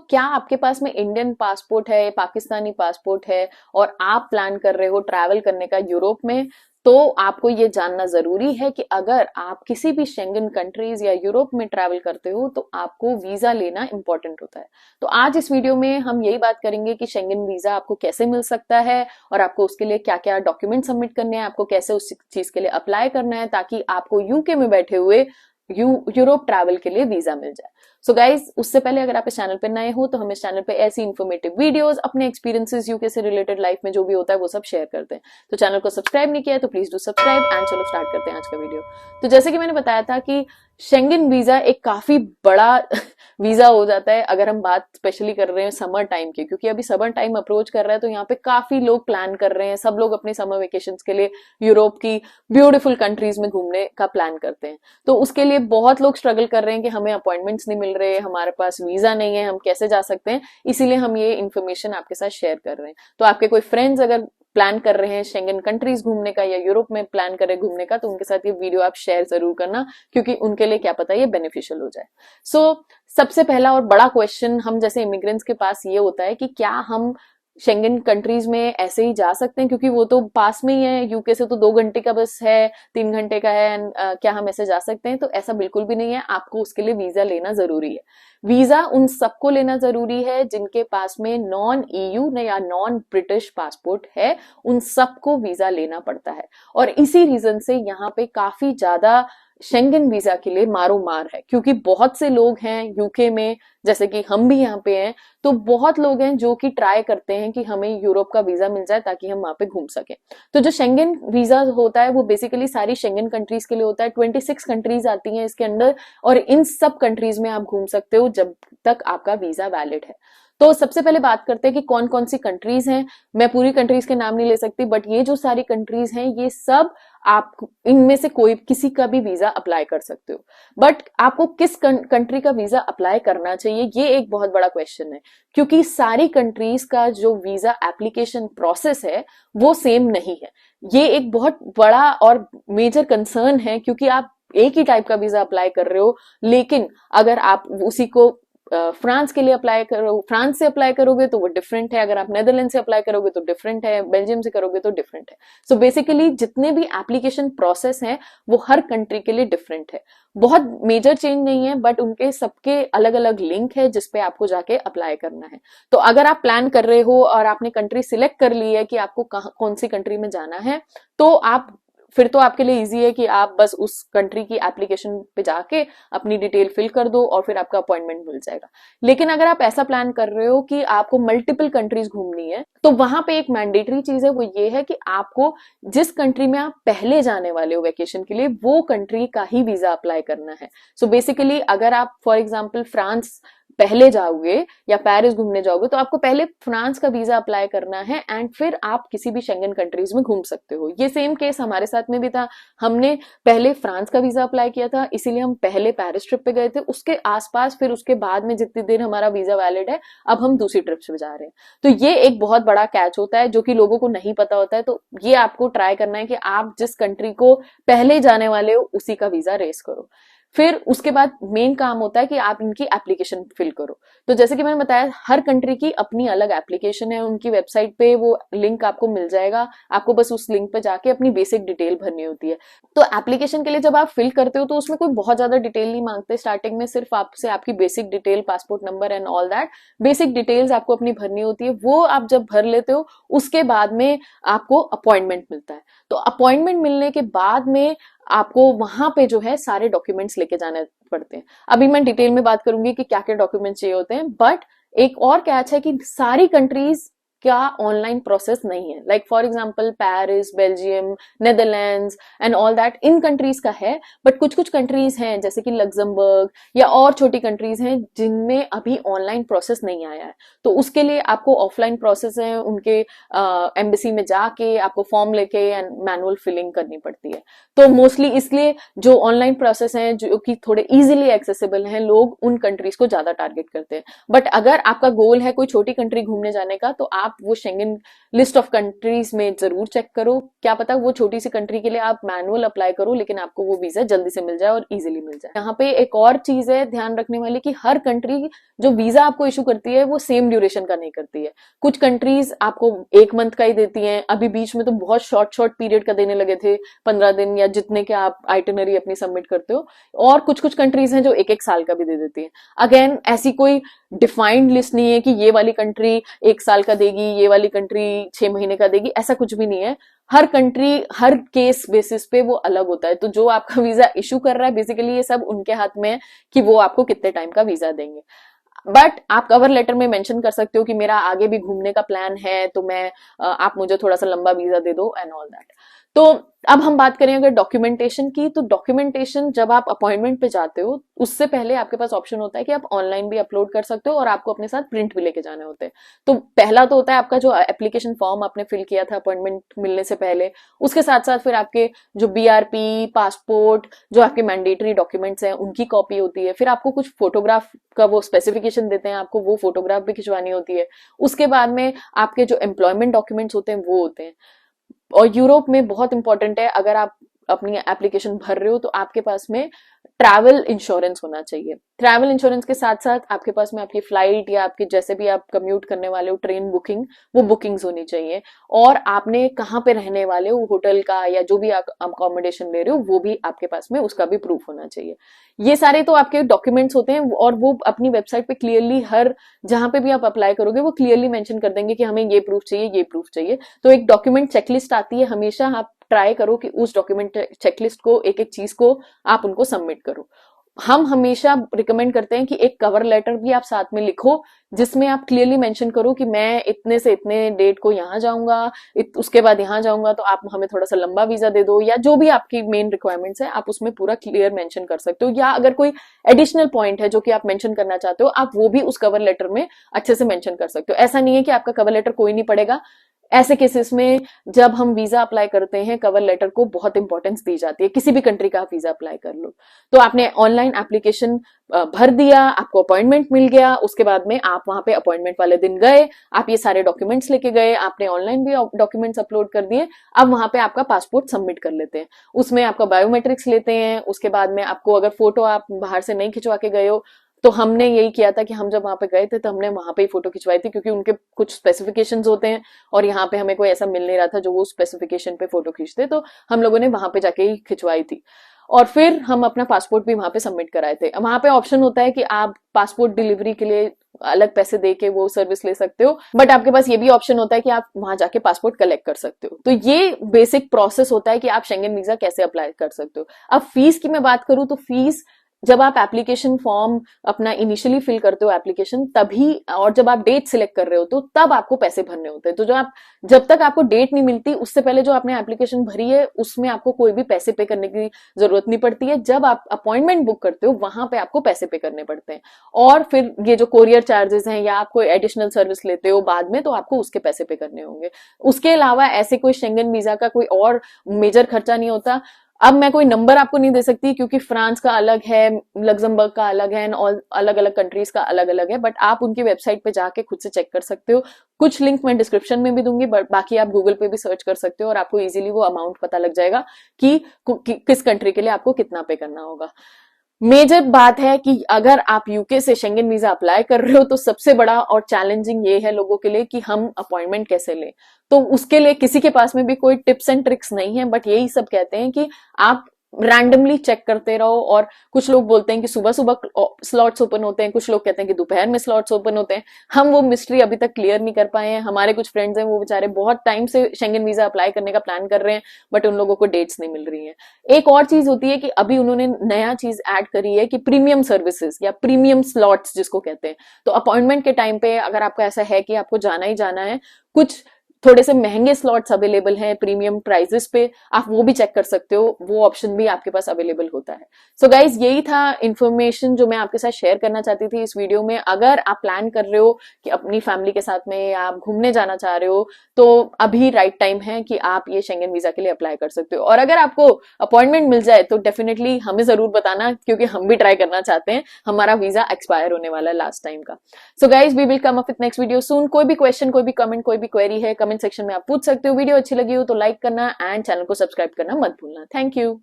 क्या आपके पास में इंडियन पासपोर्ट है, पाकिस्तानी पासपोर्ट है और आप प्लान कर रहे हो ट्रैवल करने का यूरोप में, तो आपको ये जानना जरूरी है कि अगर आप किसी भी शेंगन कंट्रीज या यूरोप में ट्रैवल करते हो तो आपको वीजा लेना इंपॉर्टेंट होता है। तो आज इस वीडियो में हम यही बात करेंगे कि शेंगन वीजा आपको कैसे मिल सकता है और आपको उसके लिए क्या क्या डॉक्यूमेंट सबमिट करने हैं, आपको कैसे उस चीज के लिए अप्लाई करना है ताकि आपको यूके में बैठे हुए यूरोप ट्रैवल के लिए वीजा मिल जाए। सो गाइज, उससे पहले अगर आप इस चैनल पे नए हो तो हम इस चैनल पे ऐसी इन्फॉर्मेटिव वीडियोस, अपने एक्सपीरियंसेस यूके से रिलेटेड लाइफ में जो भी होता है वो सब शेयर करते हैं। तो चैनल को सब्सक्राइब नहीं किया है तो प्लीज डू सब्सक्राइब एंड चलो स्टार्ट करते हैं आज का वीडियो। तो जैसे कि मैंने बताया था कि शेंगन वीजा एक काफी बड़ा वीजा हो जाता है अगर हम बात स्पेशली कर रहे हैं समर टाइम की, क्योंकि अभी समर टाइम अप्रोच कर रहा है तो यहाँ पे काफी लोग प्लान कर रहे हैं, सब लोग अपने समर वेकेशंस के लिए यूरोप की ब्यूटीफुल कंट्रीज में घूमने का प्लान करते हैं। तो उसके लिए बहुत लोग स्ट्रगल कर रहे हैं कि हमें अपॉइंटमेंट्स नहीं मिल रहे, हमारे पास वीजा नहीं है, हम कैसे जा सकते हैं। इसीलिए हम ये इन्फॉर्मेशन आपके साथ शेयर कर रहे हैं। तो आपके कोई फ्रेंड्स अगर प्लान कर रहे हैं शेंगन कंट्रीज घूमने का या यूरोप में प्लान कर रहे हैं घूमने का, तो उनके साथ ये वीडियो आप शेयर जरूर करना, क्योंकि उनके लिए क्या पता ये बेनिफिशियल हो जाए। सबसे पहला और बड़ा क्वेश्चन हम जैसे इमिग्रेंट्स के पास ये होता है कि क्या हम शेंगन कंट्रीज में ऐसे ही जा सकते हैं, क्योंकि वो तो पास में ही है, यूके से तो 2 घंटे का बस है, 3 घंटे का है, क्या हम ऐसे जा सकते हैं? तो ऐसा बिल्कुल भी नहीं है, आपको उसके लिए वीजा लेना जरूरी है। वीजा उन सबको लेना जरूरी है जिनके पास में नॉन ईयू या नॉन ब्रिटिश पासपोर्ट है, उन सबको वीजा लेना पड़ता है। और इसी रीजन से यहाँ पे काफी ज्यादा शेंगन वीजा के लिए मारो मार है, क्योंकि बहुत से लोग हैं यूके में, जैसे कि हम भी यहाँ पे हैं, तो बहुत लोग हैं जो कि ट्राई करते हैं कि हमें यूरोप का वीजा मिल जाए ताकि हम वहां पे घूम सकें। तो जो शेंगन वीजा होता है वो बेसिकली सारी शेंगन कंट्रीज के लिए होता है। 26 कंट्रीज आती हैं इसके अंदर, और इन सब कंट्रीज में आप घूम सकते हो जब तक आपका वीजा वैलिड है। तो सबसे पहले बात करते हैं कि कौन कौन सी कंट्रीज हैं। मैं पूरी कंट्रीज के नाम नहीं ले सकती, बट ये जो सारी कंट्रीज हैं ये सब आप इनमें से कोई किसी का भी वीजा अप्लाई कर सकते हो। बट आपको किस कंट्री का वीजा अप्लाई करना चाहिए, ये एक बहुत बड़ा क्वेश्चन है, क्योंकि सारी कंट्रीज का जो वीजा एप्लीकेशन प्रोसेस है वो सेम नहीं है। ये एक बहुत बड़ा और मेजर कंसर्न है, क्योंकि आप एक ही टाइप का वीजा अप्लाई कर रहे हो, लेकिन अगर आप उसी को फ्रांस के लिए अप्लाई करो, फ्रांस से अप्लाई करोगे तो वो डिफरेंट है, अगर आप नेदरलैंड से अप्लाई करोगे तो डिफरेंट है, बेल्जियम से करोगे तो डिफरेंट है। सो बेसिकली जितने भी एप्लीकेशन प्रोसेस हैं वो हर कंट्री के लिए डिफरेंट है। बहुत मेजर चेंज नहीं है, बट उनके सबके अलग अलग लिंक है जिसपे आपको जाके अप्लाई करना है। तो अगर आप प्लान कर रहे हो और आपने कंट्री सिलेक्ट कर ली है कि आपको कौन सी कंट्री में जाना है, तो फिर तो आपके लिए इजी है कि आप बस उस कंट्री की एप्लीकेशन पे जाके अपनी डिटेल फिल कर दो और फिर आपका अपॉइंटमेंट मिल जाएगा। लेकिन अगर आप ऐसा प्लान कर रहे हो कि आपको मल्टीपल कंट्रीज घूमनी है, तो वहां पे एक मैंडेटरी चीज है, वो ये है कि आपको जिस कंट्री में आप पहले जाने वाले हो वेकेशन के लिए, वो कंट्री का ही वीजा अप्लाई करना है। सो बेसिकली अगर आप फॉर एग्जाम्पल फ्रांस पहले जाओगे या पेरिस घूमने जाओगे, तो आपको पहले फ्रांस का वीजा अप्लाई करना है एंड फिर आप किसी भी शेंगन कंट्रीज में घूम सकते हो। ये सेम केस हमारे साथ में भी था। हमने पहले फ्रांस का वीजा अप्लाई किया था, इसीलिए हम पहले पेरिस ट्रिप पे गए थे, उसके आसपास फिर उसके बाद में जितनी देर हमारा वीजा वैलिड है, अब हम दूसरी ट्रिप पे जा रहे हैं। तो ये एक बहुत बड़ा कैच होता है जो कि लोगों को नहीं पता होता है। तो ये आपको ट्राई करना है कि आप जिस कंट्री को पहले जाने वाले हो उसी का वीजा रेस करो। फिर उसके बाद मेन काम होता है कि आप इनकी एप्लीकेशन फिल करो। तो जैसे कि मैंने बताया, हर कंट्री की अपनी अलग एप्लीकेशन है, उनकी वेबसाइट पे वो लिंक आपको मिल जाएगा, आपको बस उस लिंक पे जाके अपनी बेसिक डिटेल भरनी होती है। तो एप्लीकेशन के लिए जब आप फिल करते हो तो उसमें कोई बहुत ज्यादा डिटेल नहीं मांगते, स्टार्टिंग में सिर्फ आपसे आपकी basic detail, passport number and all that basic details आपको अपनी भरनी होती है। वो आप जब भर लेते हो उसके बाद में आपको अपॉइंटमेंट मिलता है। तो अपॉइंटमेंट मिलने के बाद में आपको वहां पे जो है सारे डॉक्यूमेंट्स लेके जाने पड़ते हैं। अभी मैं डिटेल में बात करूंगी कि क्या क्या डॉक्यूमेंट्स चाहिए होते हैं, बट एक और कैच है कि सारी कंट्रीज क्या ऑनलाइन प्रोसेस नहीं है। Like for example Paris, Belgium, Netherlands and all that, in countries का है, बट कुछ कुछ कंट्रीज हैं जैसे कि लग्जमबर्ग या और छोटी कंट्रीज हैं जिनमें अभी ऑनलाइन प्रोसेस नहीं आया है। तो उसके लिए आपको ऑफलाइन प्रोसेस है, उनके एम्बेसी में जाके आपको फॉर्म लेके एंड मैनुअल फिलिंग करनी पड़ती है। तो मोस्टली इसलिए जो ऑनलाइन प्रोसेस हैं जो कि थोड़े इजीली एक्सेसिबल हैं, लोग उन कंट्रीज को ज्यादा टारगेट करते हैं। बट अगर आपका गोल है कोई छोटी कंट्री घूमने जाने का, तो आप आप वो शेंगन लिस्ट ऑफ कंट्रीज में जरूर चेक करो, क्या पता वो छोटी सी कंट्री के लिए आप मैनुअल अप्लाई करो लेकिन आपको वो वीजा जल्दी से मिल जाए और इजीली मिल जाए। यहाँ पे एक और चीज है ध्यान रखने वाली कि हर कंट्री जो वीजा आपको इशू करती है वो सेम ड्यूरेशन का नहीं करती है। कुछ कंट्रीज आपको 1 मंथ का ही देती हैं, अभी बीच में तो बहुत शॉर्ट पीरियड का देने लगे थे, 15 दिन या जितने के आप आइटिनरी अपनी सबमिट करते हो, और कुछ कंट्रीज हैं जो 1-1 साल का भी दे देती है। अगेन ऐसी कोई डिफाइंड लिस्ट नहीं है कि ये वाली कंट्री 1 साल का देगी, ये वाली कंट्री 6 महीने का देगी, ऐसा कुछ भी नहीं है। हर कंट्री हर केस बेसिस पे वो अलग होता है। तो जो आपका वीजा इशू कर रहा है बेसिकली ये सब उनके हाथ में है कि वो आपको कितने टाइम का वीजा देंगे। बट आप कवर लेटर में मेंशन कर सकते हो कि मेरा आगे भी घूमने का प्लान है, तो मैं आप मुझे थोड़ा सा लंबा वीजा दे दो एंड ऑल दैट। तो अब हम बात करें अगर डॉक्यूमेंटेशन की, तो डॉक्यूमेंटेशन जब आप अपॉइंटमेंट पे जाते हो उससे पहले आपके पास ऑप्शन होता है कि आप ऑनलाइन भी अपलोड कर सकते हो और आपको अपने साथ प्रिंट भी लेके जाने होते हैं। तो पहला तो होता है आपका जो एप्लीकेशन फॉर्म आपने फिल किया था अपॉइंटमेंट मिलने से पहले, उसके साथ साथ फिर आपके जो BRP, पासपोर्ट, जो आपके मैंडेटरी डॉक्यूमेंट्स हैं उनकी कॉपी होती है। फिर आपको कुछ फोटोग्राफ का वो स्पेसिफिकेशन देते हैं, आपको वो फोटोग्राफ भी खिंचवानी होती है। उसके बाद में आपके जो एम्प्लॉयमेंट डॉक्यूमेंट्स होते हैं वो होते हैं। और यूरोप में बहुत इंपॉर्टेंट है, अगर आप अपनी एप्लीकेशन भर रहे हो तो आपके पास में ट्रैवल इंश्योरेंस होना चाहिए। ट्रैवल इंश्योरेंस के साथ साथ आपके पास में आपकी फ्लाइट या आपके जैसे भी आप कम्यूट करने वाले हो ट्रेन बुकिंग, वो बुकिंग्स होनी चाहिए। और आपने कहाँ पे रहने वाले हो, होटल का या जो भी आप अकोमोडेशन ले रहे हो वो भी आपके पास में उसका भी प्रूफ होना चाहिए। ये सारे तो आपके डॉक्यूमेंट्स होते हैं और वो अपनी वेबसाइट पे क्लियरली हर जहां पे भी आप अप्लाई करोगे वो क्लियरली मेंशन कर देंगे कि हमें ये प्रूफ चाहिए, ये प्रूफ चाहिए। तो एक डॉक्यूमेंट चेकलिस्ट आती है, हमेशा आप ट्राई करो कि उस डॉक्यूमेंट चेकलिस्ट को एक एक चीज को आप उनको सबमिट करो। हम हमेशा रिकमेंड करते हैं कि एक कवर लेटर भी आप साथ में लिखो जिसमें आप क्लियरली मेंशन करो कि मैं इतने से इतने डेट को यहाँ जाऊंगा, उसके बाद यहाँ जाऊंगा, तो आप हमें थोड़ा सा लंबा वीजा दे दो, या जो भी आपकी मेन रिक्वायरमेंट्स है आप उसमें पूरा क्लियर मेंशन कर सकते हो। या अगर कोई एडिशनल पॉइंट है जो कि आप मेंशन करना चाहते हो आप वो भी उस कवर लेटर में अच्छे से मेंशन कर सकते हो। ऐसा नहीं है कि आपका कवर लेटर कोई नहीं पढ़ेगा। ऐसे केसेस में जब हम वीजा अप्लाई करते हैं कवर लेटर को बहुत इंपॉर्टेंस दी जाती है। किसी भी कंट्री का आप वीजा अप्लाई कर लो, तो आपने ऑनलाइन एप्लीकेशन भर दिया, आपको अपॉइंटमेंट मिल गया, उसके बाद में आप वहां पे अपॉइंटमेंट वाले दिन गए, आप ये सारे डॉक्यूमेंट्स लेके गए, आपने ऑनलाइन भी डॉक्यूमेंट्स अपलोड कर दिए। अब वहां पे आपका पासपोर्ट सबमिट कर लेते हैं, उसमें आपका बायोमेट्रिक्स लेते हैं। उसके बाद में आपको अगर फोटो आप बाहर से नहीं खिंचवा के गए हो, तो हमने यही किया था कि हम जब वहां पे गए थे तो हमने वहां पे ही फोटो खिंचवाई थी, क्योंकि उनके कुछ स्पेसिफिकेशंस होते हैं और यहाँ पे हमें कोई ऐसा मिल नहीं रहा था जो वो स्पेसिफिकेशन पे फोटो खींचते, तो हम लोगों ने वहां पे जाके ही खिंचवाई थी। और फिर हम अपना पासपोर्ट भी वहां पे सबमिट कराए थे। वहां पे ऑप्शन होता है कि आप पासपोर्ट डिलीवरी के लिए अलग पैसे दे के वो सर्विस ले सकते हो, बट आपके पास ये भी ऑप्शन होता है कि आप वहां जाके पासपोर्ट कलेक्ट कर सकते हो। तो ये बेसिक प्रोसेस होता है कि आप शेंगन वीजा कैसे अप्लाई कर सकते हो। अब फीस की मैं बात करूं तो फीस जब आप एप्लीकेशन फॉर्म अपना इनिशियली फिल करते हो एप्लीकेशन तभी, और जब आप डेट सिलेक्ट कर रहे हो तो तब आपको पैसे भरने होते हैं। तो जब तक आपको डेट नहीं मिलती उससे पहले जो आपने एप्लीकेशन भरी है उसमें आपको कोई भी पैसे पे करने की जरूरत नहीं पड़ती है। जब आप अपॉइंटमेंट बुक करते हो वहां पे आपको पैसे पे करने पड़ते हैं। और फिर ये जो कोरियर चार्जेस हैं या आप कोई एडिशनल सर्विस लेते हो बाद में, तो आपको उसके पैसे पे करने होंगे। उसके अलावा ऐसे कोई शेंगन वीजा का कोई और मेजर खर्चा नहीं होता। अब मैं कोई नंबर आपको नहीं दे सकती क्योंकि फ्रांस का अलग है, लग्जमबर्ग का अलग है, और अलग अलग कंट्रीज का अलग अलग है, बट आप उनकी वेबसाइट पे जाके खुद से चेक कर सकते हो। कुछ लिंक मैं डिस्क्रिप्शन में भी दूंगी, बट बाकी आप गूगल पे भी सर्च कर सकते हो और आपको इजीली वो अमाउंट पता लग जाएगा कि किस कंट्री के लिए आपको कितना पे करना होगा। मेजर बात है कि अगर आप यूके से शेंगन वीजा अप्लाई कर रहे हो तो सबसे बड़ा और चैलेंजिंग ये है लोगों के लिए कि हम अपॉइंटमेंट कैसे लें। तो उसके लिए किसी के पास में भी कोई टिप्स एंड ट्रिक्स नहीं है, बट यही सब कहते हैं कि आप रैंडमली चेक करते रहो। और कुछ लोग बोलते हैं कि सुबह सुबह स्लॉट्स ओपन होते हैं, कुछ लोग कहते हैं कि दोपहर में स्लॉट्स ओपन होते हैं। हम वो मिस्ट्री अभी तक क्लियर नहीं कर पाए हैं। हमारे कुछ फ्रेंड्स हैं वो बेचारे बहुत टाइम से शेंगन वीजा अप्लाई करने का प्लान कर रहे हैं, बट उन लोगों को डेट्स नहीं मिल रही हैं। एक और चीज होती है कि अभी उन्होंने नया चीज ऐड करी है कि प्रीमियम सर्विसेज या प्रीमियम स्लॉट्स जिसको कहते हैं। तो अपॉइंटमेंट के टाइम पे अगर आपका ऐसा है कि आपको जाना ही जाना है, कुछ थोड़े से महंगे स्लॉट्स अवेलेबल हैं प्रीमियम प्राइजेस पे, आप वो भी चेक कर सकते हो, वो ऑप्शन भी आपके पास अवेलेबल होता है। सो गाइज यही था इंफॉर्मेशन जो मैं आपके साथ शेयर करना चाहती थी इस वीडियो में। अगर आप प्लान कर रहे हो कि अपनी फैमिली के साथ में आप घूमने जाना चाह रहे हो तो अभी राइट टाइम है कि आप ये शेंगन वीजा के लिए अप्लाई कर सकते हो। और अगर आपको अपॉइंटमेंट मिल जाए तो डेफिनेटली हमें जरूर बताना, क्योंकि हम भी ट्राई करना चाहते हैं, हमारा वीजा एक्सपायर होने वाला है लास्ट टाइम का। So guys we will come up with next video soon. कोई भी क्वेश्चन, कोई भी कमेंट, कोई भी क्वेरी है, कमेंट सेक्शन में आप पूछ सकते हो। वीडियो अच्छी लगी हो तो लाइक करना एंड चैनल को सब्सक्राइब करना मत भूलना। Thank you.